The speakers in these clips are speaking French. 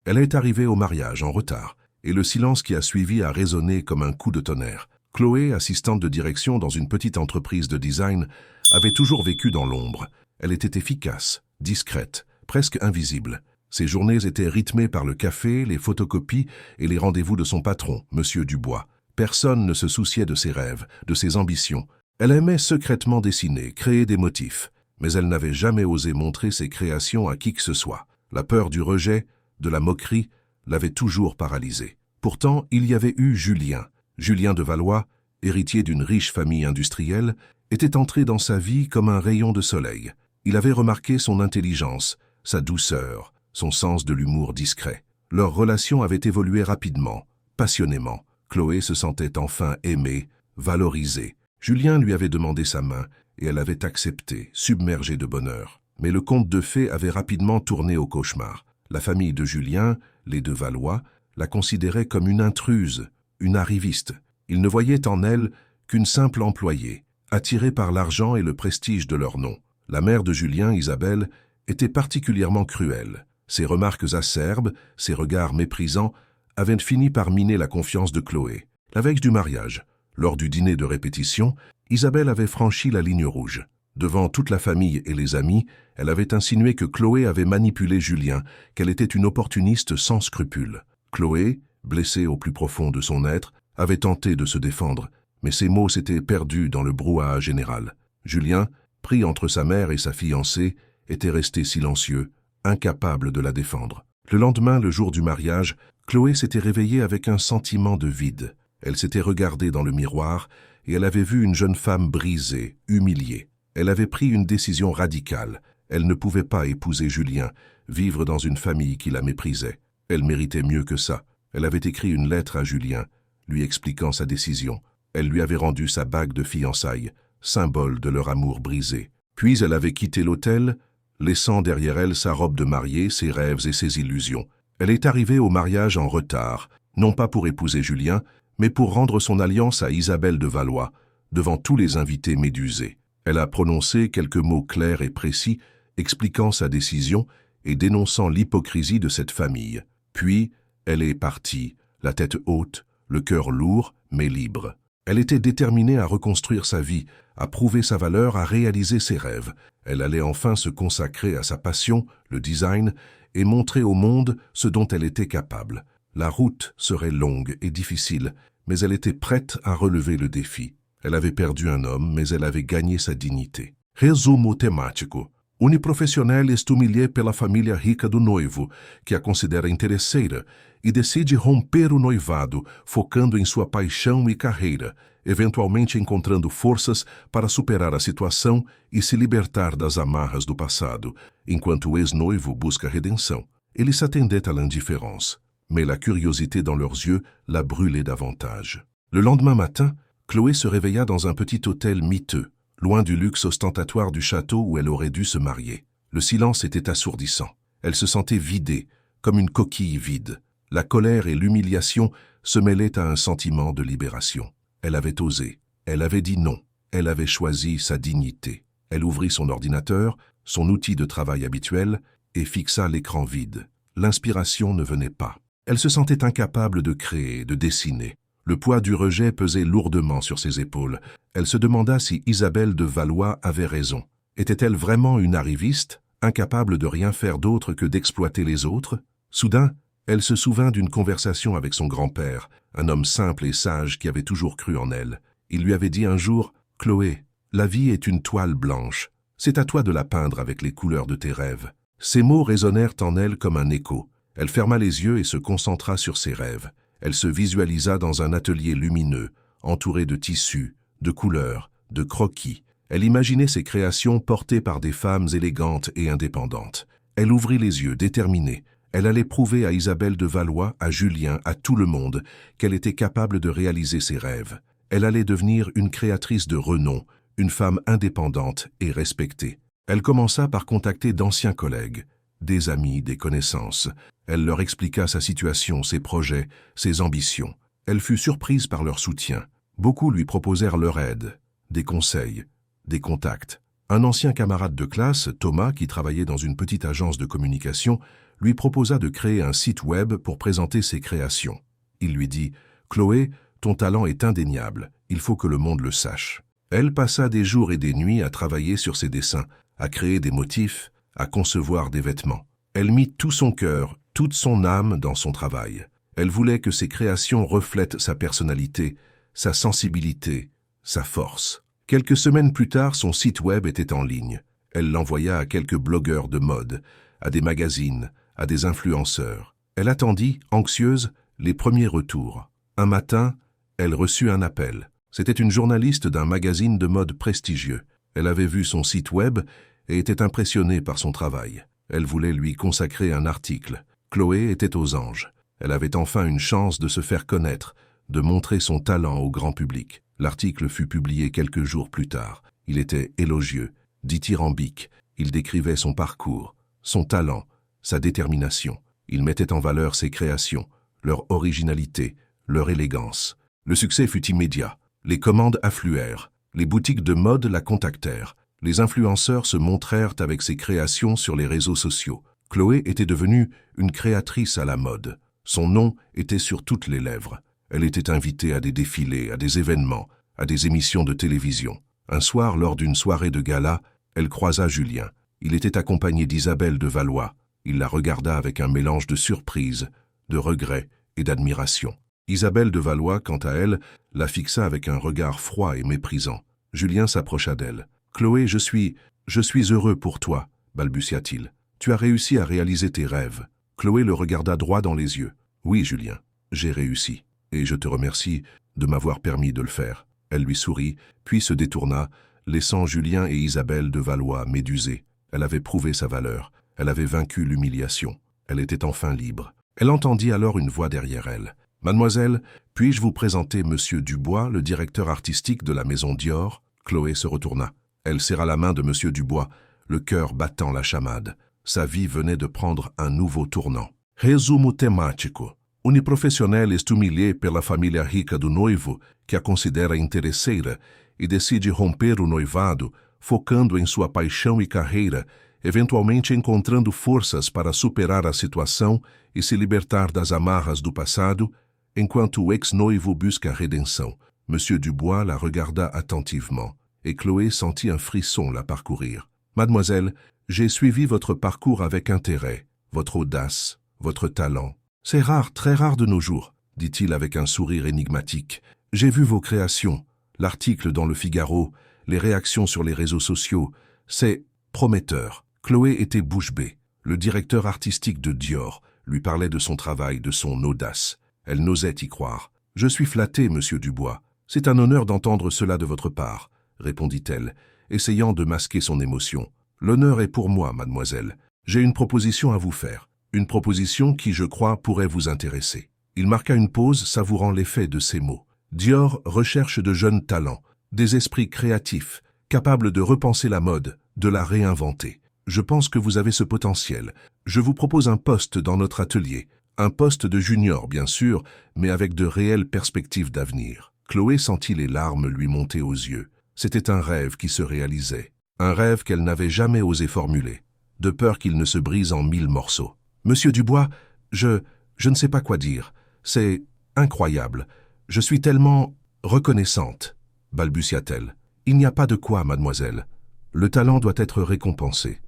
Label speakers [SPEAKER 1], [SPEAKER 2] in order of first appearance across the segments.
[SPEAKER 1] Elle est arrivée au mariage en retard, et le silence qui a suivi a résonné comme un coup de tonnerre. Chloé, assistante de direction dans une petite entreprise de design, avait toujours vécu dans l'ombre. Elle était efficace, discrète, presque invisible. Ses journées étaient rythmées par le café, les photocopies et les rendez-vous de son patron, Monsieur Dubois. Personne ne se souciait de ses rêves, de ses ambitions. Elle aimait secrètement dessiner, créer des motifs, mais elle n'avait jamais osé montrer ses créations à qui que ce soit. La peur du rejet, de la moquerie, l'avait toujours paralysée. Pourtant, il y avait eu Julien. Julien de Valois, héritier d'une riche famille industrielle, était entré dans sa vie comme un rayon de soleil. Il avait remarqué son intelligence, sa douceur, son sens de l'humour discret. Leur relation avait évolué rapidement, passionnément. Chloé se sentait enfin aimée, valorisée. Julien lui avait demandé sa main et elle avait accepté, submergée de bonheur. Mais le conte de fées avait rapidement tourné au cauchemar. La famille de Julien, les de Valois, la considérait comme une intruse, une arriviste. Ils ne voyaient en elle qu'une simple employée, attirée par l'argent et le prestige de leur nom. La mère de Julien, Isabelle, était particulièrement cruelle. Ses remarques acerbes, ses regards méprisants, avaient fini par miner la confiance de Chloé. La veille du mariage, lors du dîner de répétition, Isabelle avait franchi la ligne rouge. Devant toute la famille et les amis, elle avait insinué que Chloé avait manipulé Julien, qu'elle était une opportuniste sans scrupules. Chloé, blessée au plus profond de son être, avait tenté de se défendre, mais ses mots s'étaient perdus dans le brouhaha général. Julien, pris entre sa mère et sa fiancée, était resté silencieux, incapable de la défendre. Le lendemain, le jour du mariage, Chloé s'était réveillée avec un sentiment de vide. Elle s'était regardée dans le miroir et elle avait vu une jeune femme brisée, humiliée. Elle avait pris une décision radicale. Elle ne pouvait pas épouser Julien, vivre dans une famille qui la méprisait. Elle méritait mieux que ça. Elle avait écrit une lettre à Julien, lui expliquant sa décision. Elle lui avait rendu sa bague de fiançailles, symbole de leur amour brisé. Puis elle avait quitté l'hôtel, laissant derrière elle sa robe de mariée, ses rêves et ses illusions. Elle est arrivée au mariage en retard, non pas pour épouser Julien, mais pour rendre son alliance à Isabelle de Valois, devant tous les invités médusés. Elle a prononcé quelques mots clairs et précis, expliquant sa décision et dénonçant l'hypocrisie de cette famille. Puis, elle est partie, la tête haute, le cœur lourd, mais libre. Elle était déterminée à reconstruire sa vie, à prouver sa valeur, à réaliser ses rêves. Elle allait enfin se consacrer à sa passion, le design, et montrer au monde ce dont elle était capable. La route serait longue et difficile, mais elle était prête à relever le défi. Elle avait perdu un homme, mais elle avait gagné sa dignité. Resumo temático. Uniprofissional est humilhé pela família rica do noivo, que a considera interesseira, e decide romper o noivado, focando em sua paixão e carreira, eventualmente encontrando forças para superar a situação e se libertar das amarras do passado, enquanto o ex-noivo busca redenção. Ele s'attendait à l'indifférence, mais la curiosité dans leurs yeux la brûlait davantage. Le lendemain matin, Chloé se réveilla dans un petit hôtel miteux, loin du luxe ostentatoire du château où elle aurait dû se marier. Le silence était assourdissant. Elle se sentait vidée, comme une coquille vide. La colère et l'humiliation se mêlaient à un sentiment de libération. Elle avait osé, elle avait dit non, elle avait choisi sa dignité. Elle ouvrit son ordinateur, son outil de travail habituel, et fixa l'écran vide. L'inspiration ne venait pas. Elle se sentait incapable de créer, de dessiner. Le poids du rejet pesait lourdement sur ses épaules. Elle se demanda si Isabelle de Valois avait raison. Était-elle vraiment une arriviste, incapable de rien faire d'autre que d'exploiter les autres? Soudain, elle se souvint d'une conversation avec son grand-père, un homme simple et sage qui avait toujours cru en elle. Il lui avait dit un jour « Chloé, la vie est une toile blanche. C'est à toi de la peindre avec les couleurs de tes rêves. » Ces mots résonnèrent en elle comme un écho. Elle ferma les yeux et se concentra sur ses rêves. Elle se visualisa dans un atelier lumineux, entouré de tissus, de couleurs, de croquis. Elle imaginait ses créations portées par des femmes élégantes et indépendantes. Elle ouvrit les yeux, déterminée. Elle allait prouver à Isabelle de Valois, à Julien, à tout le monde, qu'elle était capable de réaliser ses rêves. Elle allait devenir une créatrice de renom, une femme indépendante et respectée. Elle commença par contacter d'anciens collègues, des amis, des connaissances. Elle leur expliqua sa situation, ses projets, ses ambitions. Elle fut surprise par leur soutien. Beaucoup lui proposèrent leur aide, des conseils, des contacts. Un ancien camarade de classe, Thomas, qui travaillait dans une petite agence de communication, lui proposa de créer un site web pour présenter ses créations. Il lui dit « Chloé, ton talent est indéniable, il faut que le monde le sache. » Elle passa des jours et des nuits à travailler sur ses dessins, à créer des motifs, à concevoir des vêtements. Elle mit tout son cœur, toute son âme dans son travail. Elle voulait que ses créations reflètent sa personnalité, sa sensibilité, sa force. Quelques semaines plus tard, son site web était en ligne. Elle l'envoya à quelques blogueurs de mode, à des magazines, à des influenceurs. Elle attendit, anxieuse, les premiers retours. Un matin, elle reçut un appel. C'était une journaliste d'un magazine de mode prestigieux. Elle avait vu son site web et était impressionnée par son travail. Elle voulait lui consacrer un article. Chloé était aux anges. Elle avait enfin une chance de se faire connaître, de montrer son talent au grand public. L'article fut publié quelques jours plus tard. Il était élogieux, dithyrambique. Il décrivait son parcours, son talent, sa détermination. Il mettait en valeur ses créations, leur originalité, leur élégance. Le succès fut immédiat. Les commandes affluèrent. Les boutiques de mode la contactèrent. Les influenceurs se montrèrent avec ses créations sur les réseaux sociaux. Chloé était devenue une créatrice à la mode. Son nom était sur toutes les lèvres. Elle était invitée à des défilés, à des événements, à des émissions de télévision. Un soir, lors d'une soirée de gala, elle croisa Julien. Il était accompagné d'Isabelle de Valois. Il la regarda avec un mélange de surprise, de regret et d'admiration. Isabelle de Valois, quant à elle, la fixa avec un regard froid et méprisant. Julien s'approcha d'elle. « Chloé, je suis heureux pour toi, balbutia-t-il. Tu as réussi à réaliser tes rêves. » Chloé le regarda droit dans les yeux. « Oui, Julien, j'ai réussi, et je te remercie de m'avoir permis de le faire. » Elle lui sourit, puis se détourna, laissant Julien et Isabelle de Valois médusés. Elle avait prouvé sa valeur. Elle avait vaincu l'humiliation. Elle était enfin libre. Elle entendit alors une voix derrière elle. « Mademoiselle, puis-je vous présenter Monsieur Dubois, le directeur artistique de la maison Dior ?» Chloé se retourna. Elle serra la main de Monsieur Dubois, le cœur battant la chamade. Sa vie venait de prendre un nouveau tournant. Resumo temático. Uniprofissional est humilhé pela família rica do noivo, que a considera interesseira, e decide romper o noivado, focando em sua paixão e carreira, eventualmente encontrando forças para superar a situação e se libertar das amarras do passado, enquanto o ex-noivo busca a redenção. Monsieur Dubois la regarda attentivement, et Chloé sentit un frisson la parcourir. « Mademoiselle, j'ai suivi votre parcours avec intérêt, votre audace, votre talent. C'est rare, très rare de nos jours, dit-il avec un sourire énigmatique. J'ai vu vos créations, l'article dans le Figaro, les réactions sur les réseaux sociaux. C'est prometteur. » Chloé était bouche bée. Le directeur artistique de Dior lui parlait de son travail, de son audace. Elle n'osait y croire. « Je suis flattée, monsieur Dubois. C'est un honneur d'entendre cela de votre part, » répondit-elle, essayant de masquer son émotion. « L'honneur est pour moi, mademoiselle. J'ai une proposition à vous faire. Une proposition qui, je crois, pourrait vous intéresser. » Il marqua une pause, savourant l'effet de ces mots. Dior recherche de jeunes talents, des esprits créatifs, capables de repenser la mode, de la réinventer. Je pense que vous avez ce potentiel. Je vous propose un poste dans notre atelier. Un poste de junior, bien sûr, mais avec de réelles perspectives d'avenir. Chloé sentit les larmes lui monter aux yeux. C'était un rêve qui se réalisait. Un rêve qu'elle n'avait jamais osé formuler, de peur qu'il ne se brise en 1000 morceaux. « Monsieur Dubois, je ne sais pas quoi dire. C'est incroyable. Je suis tellement reconnaissante, » balbutia-t-elle. « Il n'y a pas de quoi, mademoiselle. Le talent doit être récompensé.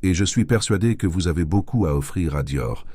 [SPEAKER 1] Et je suis persuadée que vous avez beaucoup à offrir à Dior.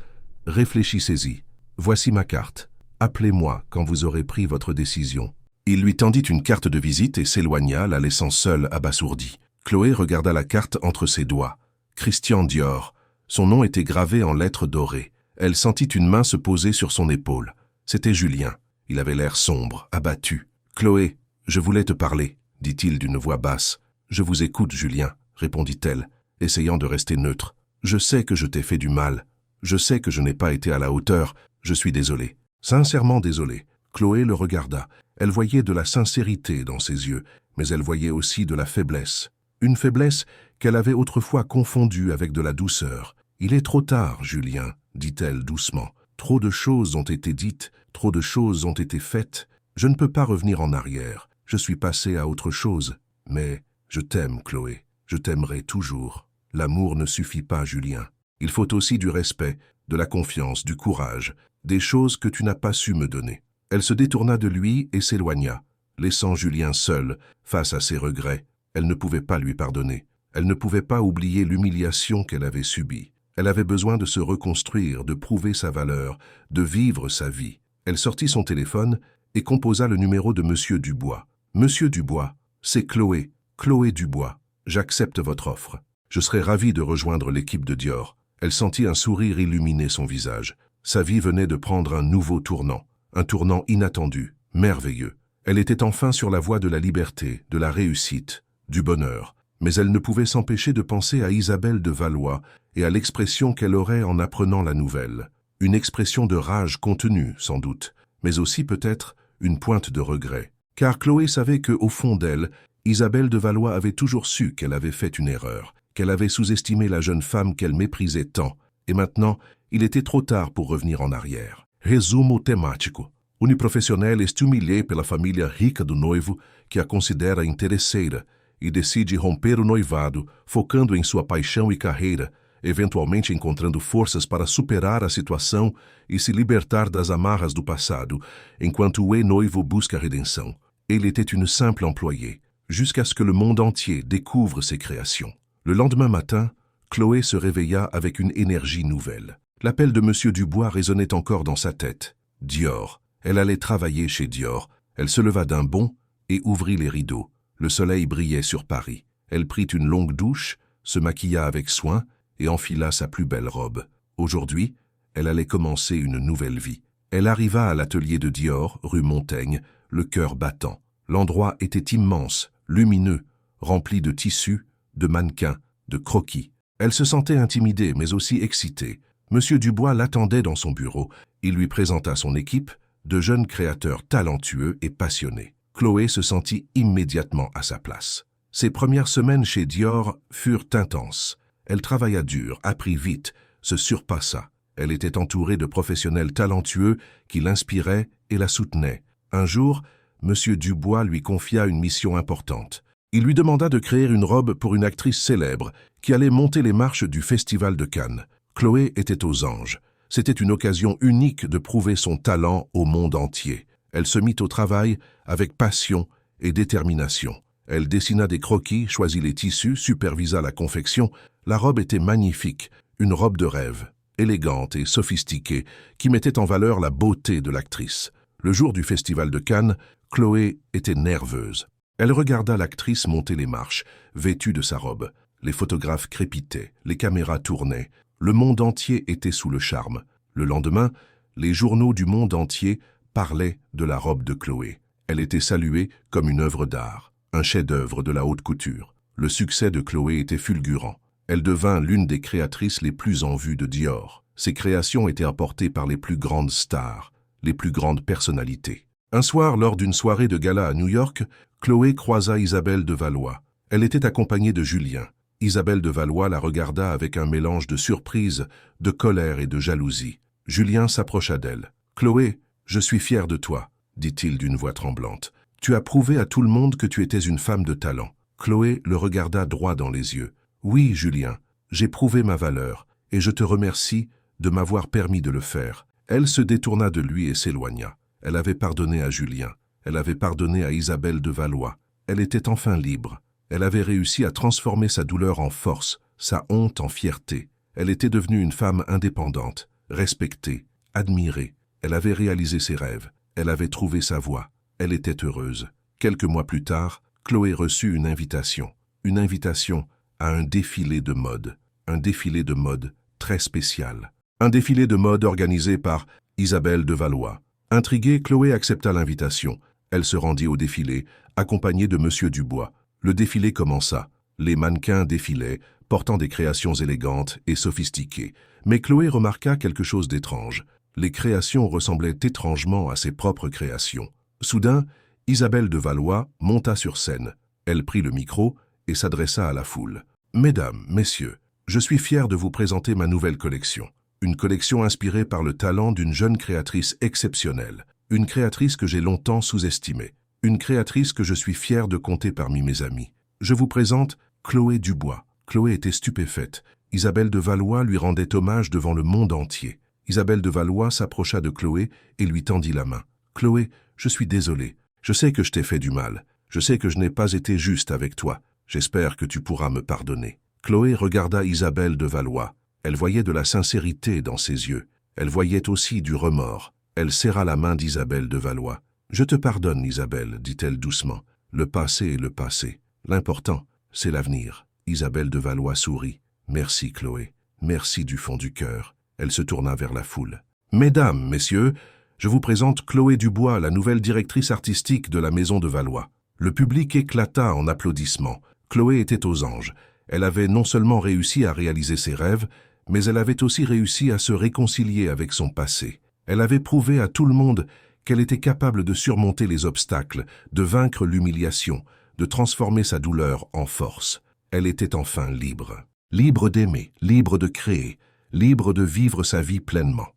[SPEAKER 1] Réfléchissez-y. Voici ma carte. Appelez-moi quand vous aurez pris votre décision. » Il lui tendit une carte de visite et s'éloigna, la laissant seule, abasourdie. Chloé regarda la carte entre ses doigts. Christian Dior. Son nom était gravé en lettres dorées. Elle sentit une main se poser sur son épaule. C'était Julien. Il avait l'air sombre, abattu. « Chloé, je voulais te parler, » dit-il d'une voix basse. « Je vous écoute, Julien, » répondit-elle, essayant de rester neutre. « Je sais que je t'ai fait du mal. Je sais que je n'ai pas été à la hauteur. Je suis désolée. Sincèrement désolée. » Chloé le regarda. Elle voyait de la sincérité dans ses yeux, mais elle voyait aussi de la faiblesse. Une faiblesse qu'elle avait autrefois confondue avec de la douceur. « Il est trop tard, Julien, » dit-elle doucement. « Trop de choses ont été dites, trop de choses ont été faites. Je ne peux pas revenir en arrière. Je suis passée à autre chose. Mais je t'aime, Chloé. Je t'aimerai toujours. L'amour ne suffit pas, Julien. Il faut aussi du respect, de la confiance, du courage, des choses que tu n'as pas su me donner. Elle se détourna de lui et s'éloigna, laissant Julien seul face à ses regrets. Elle ne pouvait pas lui pardonner. Elle ne pouvait pas oublier l'humiliation qu'elle avait subie. Elle avait besoin de se reconstruire, de prouver sa valeur, de vivre sa vie. Elle sortit son téléphone et composa le numéro de Monsieur Dubois. « Monsieur Dubois, c'est Chloé, Chloé Dubois. J'accepte votre offre. Je serais ravi de rejoindre l'équipe de Dior. » Elle sentit un sourire illuminer son visage. Sa vie venait de prendre un nouveau tournant, un tournant inattendu, merveilleux. Elle était enfin sur la voie de la liberté, de la réussite, du bonheur. Mais elle ne pouvait s'empêcher de penser à Isabelle de Valois et à l'expression qu'elle aurait en apprenant la nouvelle. Une expression de rage contenue, sans doute, mais aussi peut-être une pointe de regret. Car Chloé savait qu'au fond d'elle, Isabelle de Valois avait toujours su qu'elle avait fait une erreur, qu'elle avait sous-estimé la jeune femme qu'elle méprisait tant, et maintenant, il était trop tard pour revenir en arrière. Resumo temático. Uniprofissional est humilhé pela família rica do noivo, que a considera interesseira, e decide romper o noivado, focando em sua paixão e carreira, eventualmente encontrando forças para superar a situação e se libertar das amarras do passado, enquanto o ex-noivo busca a redenção. Elle était une simple employée, jusqu'à ce que le monde entier découvre ses créations. Le lendemain matin, Chloé se réveilla avec une énergie nouvelle. L'appel de Monsieur Dubois résonnait encore dans sa tête. Dior. Elle allait travailler chez Dior. Elle se leva d'un bond et ouvrit les rideaux. Le soleil brillait sur Paris. Elle prit une longue douche, se maquilla avec soin et enfila sa plus belle robe. Aujourd'hui, elle allait commencer une nouvelle vie. Elle arriva à l'atelier de Dior, rue Montaigne, le cœur battant. L'endroit était immense, lumineux, rempli de tissus, de mannequins, de croquis. Elle se sentait intimidée, mais aussi excitée. Monsieur Dubois l'attendait dans son bureau. Il lui présenta son équipe, de jeunes créateurs talentueux et passionnés. Chloé se sentit immédiatement à sa place. Ses premières semaines chez Dior furent intenses. Elle travailla dur, apprit vite, se surpassa. Elle était entourée de professionnels talentueux qui l'inspiraient et la soutenaient. Un jour, Monsieur Dubois lui confia une mission importante. Il lui demanda de créer une robe pour une actrice célèbre qui allait monter les marches du Festival de Cannes. Chloé était aux anges. C'était une occasion unique de prouver son talent au monde entier. Elle se mit au travail avec passion et détermination. Elle dessina des croquis, choisit les tissus, supervisa la confection. La robe était magnifique, une robe de rêve, élégante et sophistiquée, qui mettait en valeur la beauté de l'actrice. Le jour du Festival de Cannes, Chloé était nerveuse. Elle regarda l'actrice monter les marches, vêtue de sa robe. Les photographes crépitaient, les caméras tournaient. Le monde entier était sous le charme. Le lendemain, les journaux du monde entier parlaient de la robe de Chloé. Elle était saluée comme une œuvre d'art, un chef-d'œuvre de la haute couture. Le succès de Chloé était fulgurant. Elle devint l'une des créatrices les plus en vue de Dior. Ses créations étaient apportées par les plus grandes stars, les plus grandes personnalités. Un soir, lors d'une soirée de gala à New York, Chloé croisa Isabelle de Valois. Elle était accompagnée de Julien. Isabelle de Valois la regarda avec un mélange de surprise, de colère et de jalousie. Julien s'approcha d'elle. « Chloé, je suis fier de toi, » dit-il d'une voix tremblante. « Tu as prouvé à tout le monde que tu étais une femme de talent. » Chloé le regarda droit dans les yeux. « Oui, Julien, j'ai prouvé ma valeur, et je te remercie de m'avoir permis de le faire. » Elle se détourna de lui et s'éloigna. Elle avait pardonné à Julien. Elle avait pardonné à Isabelle de Valois. Elle était enfin libre. Elle avait réussi à transformer sa douleur en force, sa honte en fierté. Elle était devenue une femme indépendante, respectée, admirée. Elle avait réalisé ses rêves. Elle avait trouvé sa voie. Elle était heureuse. Quelques mois plus tard, Chloé reçut une invitation. Une invitation à un défilé de mode. Un défilé de mode très spécial. Un défilé de mode organisé par Isabelle de Valois. Intriguée, Chloé accepta l'invitation. Elle se rendit au défilé, accompagnée de Monsieur Dubois. Le défilé commença. Les mannequins défilaient, portant des créations élégantes et sophistiquées. Mais Chloé remarqua quelque chose d'étrange. Les créations ressemblaient étrangement à ses propres créations. Soudain, Isabelle de Valois monta sur scène. Elle prit le micro et s'adressa à la foule. « Mesdames, messieurs, je suis fière de vous présenter ma nouvelle collection. Une collection inspirée par le talent d'une jeune créatrice exceptionnelle. Une créatrice que j'ai longtemps sous-estimée. Une créatrice que je suis fière de compter parmi mes amis. Je vous présente Chloé Dubois. » Chloé était stupéfaite. Isabelle de Valois lui rendait hommage devant le monde entier. Isabelle de Valois s'approcha de Chloé et lui tendit la main. « Chloé, je suis désolé. Je sais que je t'ai fait du mal. Je sais que je n'ai pas été juste avec toi. J'espère que tu pourras me pardonner. » Chloé regarda Isabelle de Valois. Elle voyait de la sincérité dans ses yeux. Elle voyait aussi du remords. Elle serra la main d'Isabelle de Valois. « Je te pardonne, Isabelle, dit-elle doucement. Le passé est le passé. L'important, c'est l'avenir. » Isabelle de Valois sourit. « Merci, Chloé. Merci du fond du cœur. » Elle se tourna vers la foule. « Mesdames, messieurs, je vous présente Chloé Dubois, la nouvelle directrice artistique de la Maison de Valois. » Le public éclata en applaudissements. Chloé était aux anges. Elle avait non seulement réussi à réaliser ses rêves, mais elle avait aussi réussi à se réconcilier avec son passé. Elle avait prouvé à tout le monde qu'elle était capable de surmonter les obstacles, de vaincre l'humiliation, de transformer sa douleur en force. Elle était enfin libre. Libre d'aimer, libre de créer, libre de vivre sa vie pleinement.